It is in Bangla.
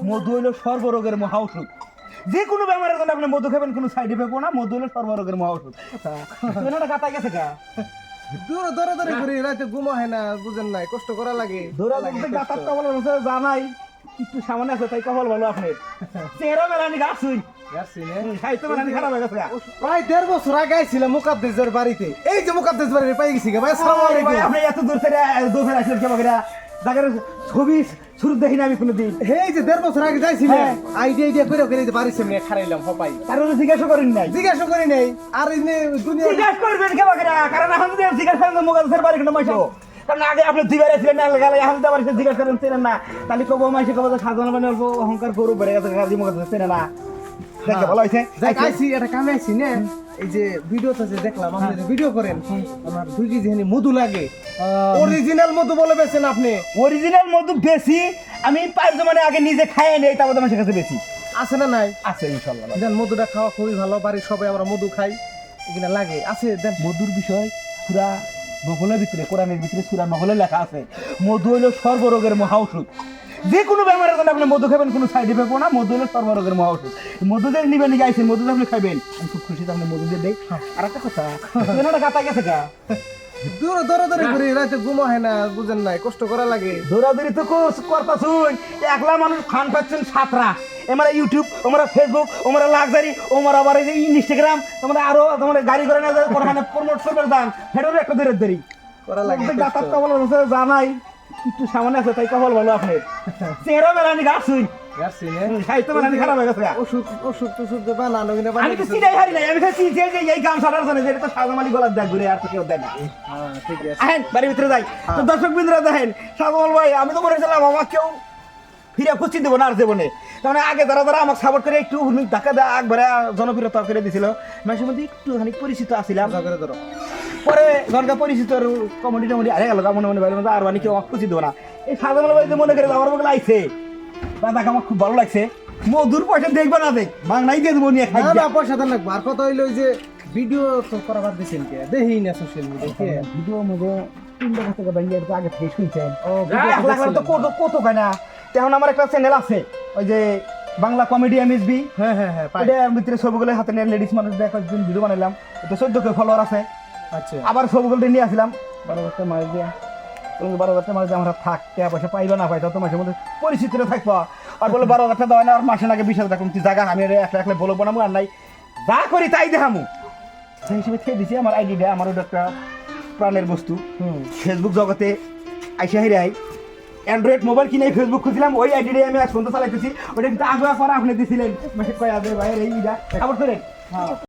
মধু হইল সর্বরোগের মহা ওষুধ। যে কোনো বেমারের জন্য আপনি মধু খাবেন, কোনো সাইড ইফেক্ট না। মধু হইল সর্বরোগের মহা ওষুধ। কাটা গেছে কা দৌড়াদৌড়ি করি রাতে ঘুমা হয় না, বুঝেন নাই, কষ্ট করা লাগে। দৌড়াদৌড়িতে গাতার কবল আছে জানাই, একটু সামনে আছে তাই কবল ভালো আপনার। চেহারা মেলানি গাছুই সাহিত্য মেলানি খারাপ হয়ে গেছে। প্রায় 1.5 বছর আগে আইছিলাম মুকাদ্দেসের বাড়িতে। এই যে মুকাদ্দেস বাড়ি পাই গেছি ভাই। আসসালামু আলাইকুম। আপনি এত দূর থেকে আসলেন কেমন করে? জায়গার ছবি শুরু দেখি না আমি কোনোদিন। এই যে 1.5 বছর আগে যাইছিলাম, আইডিয়া করে বাড়ির সামনে খারাইলাম হপাই। কারণ জিজ্ঞাসা করেন নাই? জিজ্ঞাসা করি নাই। আর এই যে দুনিয়া জিজ্ঞাসা করবেন কেমন করে? কারণ এখন যদি জিজ্ঞাসা করেন মুকাদ্দেসের বাড়ি কোনো মাইশো, কারণ আগে আপনি দুইবার ছিলেন না গেলে, এখন তো আবার জিজ্ঞাসা করেন চেনেন না, তাহলে কব মাইশে কব সাধারণ মানে অল্প অহংকার গরু বেড়ে গেছে, গাজী মুকাদ্দেস চেনে না। দেখে ভালো হয়েছে আইছি, এটা কামে আইছি না। এই যে ভিডিওতে যে দেখলাম আপনি যে ভিডিও করেন, আমার 2 কেজি মধু লাগে। অরিজিনাল মধু বলে বেছেন আপনি? অরিজিনাল মধু বেশি আমি পাঁচ মানে আগে নিজে খাই নেই, তারপর আমার কাছে বেশি আছে না নাই? আছে ইনশাল্লাহ। দেন মধুটা খাওয়া খুবই ভালো, বাড়ির সবাই আমরা মধু খাই, এখানে লাগে আছে। দেন মধুর বিষয় সূরা নহলের ভিতরে, কোরআনের ভিতরে সূরা নহলে লেখা আছে, মধু হইল সর্বরোগের মহা ওষুধ। যে কোনো বেমারের জন্য আপনি মধু খাবেন, কোনো সাইড ইফেক্ট না। মধু হইল সর্বরোগের মহা ওষুধ। মধু দিয়ে নিবেন নিয়ে আইসেন, মধু আপনি খাবেন, আমি খুব খুশি। আপনি মধু দিয়ে দেই। আর একটা কথা, কাটা গেছে গা দৌড়াদৌড়ি করি রাতে ঘুমা হয় না, বুঝেন নাই, কষ্ট করা লাগে। দৌড়াদৌড়ি তো করতাছুন, একলা মানুষ খান পাচ্ছেন সাতরা। আমরা ইউটিউব, আমরা ফেসবুক, আমরা লাক্সারি, আমরা আবার এই যে ইনস্টাগ্রাম, আমরা আরো তোমার গাড়ি করে না কোরআনে প্রমোট করবার দান, হেডের একটা দূরের দেরি করা লাগে। গাতার কবল আছে জানাই, একটু সামনে আছে তাই কবল ভালো আপনার। চেহারা মেলানি গাছুই সাহিত্য মেলানি খারাপ হয়ে গেছে। ওষুধ বানানো কিনা আমি তো চিনাই হারি নাই, আমি তো চিনছি যে এই গান ছাড়ার জন্য, যেটা তো সাজামালি গলার দেখ ঘুরে, আর তো কেউ দেয় না। ঠিক আছে, আহেন বাড়ির ভিতরে যাই। তো দর্শক বিন্দুরা দেখেন, সাজামাল ভাই আমি তো বলেছিলাম আমার কেউ ফিরে খুঁজছি দেবো না আর দেবনে। তার আগে যারা যারা আমাকে সাপোর্ট করে একটু ধাক্কা দেওয়া একবারে জনপ্রিয়তা করে দিয়েছিল, মাঝে মধ্যে একটুখানি পরিচিত আসছিলাম। পরে ঘরকা পরিচিত কমেডি টমেডি আরে গেল মনে মনে বাইরে আর মানে কেউ আমাকে খুঁজি দেবো না। এই সাজামাল ভাই যে মনে করে আমার মনে লাগছে, তাকে আমার খুব ভালো লাগছে। মধুর পয়সা দেখবে না, দেখ বাংলাই দিয়ে দেবো নিয়ে খাই। পয়সা দেন লাগবো। আর কথা হইলো যে ভিডিও তো করাবার দিচ্ছেন কে, দেখি না সোশ্যাল মিডিয়া ভিডিও মধ্যে 3 টাকা থেকে ব্যাংকে আগে থেকে শুনছেন। ও তো কত কেনা। তেমন আমার একটা চ্যানেল আছে, ওই যে বাংলা কমেডি এমএসবি। হ্যাঁ, এটার ভিতরে ছবিগুলো হাতে নিয়ে লেডিস মানুষ দেখা ভিডিও বানাইলাম। এটা 14K ফলোয়ার আছে। আচ্ছা, আবার ছবিগুলো নিয়ে আসলাম 12,000 টাকা মাস দিয়ে। 12,000 টাকা মাস দিয়ে আমরা টাকা পয়সা পাইবা না পাইতা তো মাসের মধ্যে পরিস্থিতিটা থাকবো। আর বলে 12,000 টাকা দেওয়া না, আর মাসে আগে 20,000 টাকা তুই জায়গা আমি একলা বলবো না, আর নাই যা করি তাই দেখামু সেই হিসেবে খেয়ে দিছি। আমার আইডিটা আমার ওটা একটা প্রাণের বস্তু। ফেসবুক জগতে আইসা হিরাই অ্যান্ড্রয়েড মোবাইল কিনে ফেসবুক খুঁজছিলাম, ওই আইডিটাই আমি আজ পর্যন্ত চালাইতেছি। ওটা কিন্তু আগে পরে আপনি দিছিলেন কয়া ভাইয়ের এইটা খবর করে।